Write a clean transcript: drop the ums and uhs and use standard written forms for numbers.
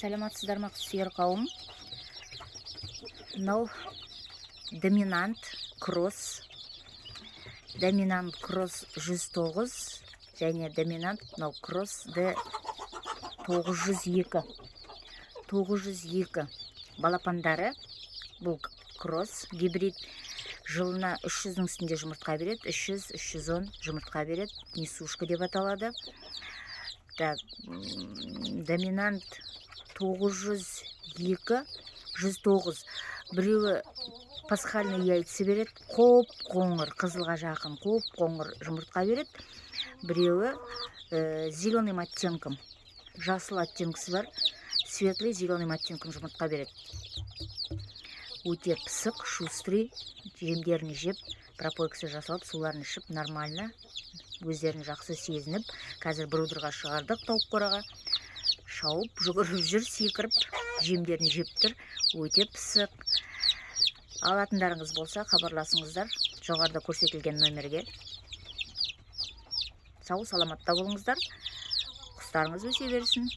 Сәлематсыздар ма сүйер қауым. Мынау доминант кросс 109 және доминант мынау кросс D902 балапандары. Бұл кросс гибрид, жылына 300-дің үстінде жұмыртқа береді, 300-310 жұмыртқа береді, несушка деп аталады. Так, доминант 902, 109. Біреуі пасхальный яйца береді, қоп-қоңыр, қызылға жақын қоп-қоңыр жұмыртқа береді. Біреуі зеленым оттенком, жасыл оттенкісі бар, светлый зеленым оттенком жұмыртқа береді. Өте пысық, шустрый, жемдерін жеп, пропойкасы жасалып, суларын ішіп, нормально, өздерін жақсы сезініп, қазір брудерға шығардық, тауық қораға шауып, жүгіріп жүр, секіріп, жемдерін жеп тұр, өте пысық. Алатындарыңыз болса, хабарласыңыздар жоғарыда көрсетілген нөмерге. Сау, саламатта болыңыздар, құстарыңыз өсе берсін.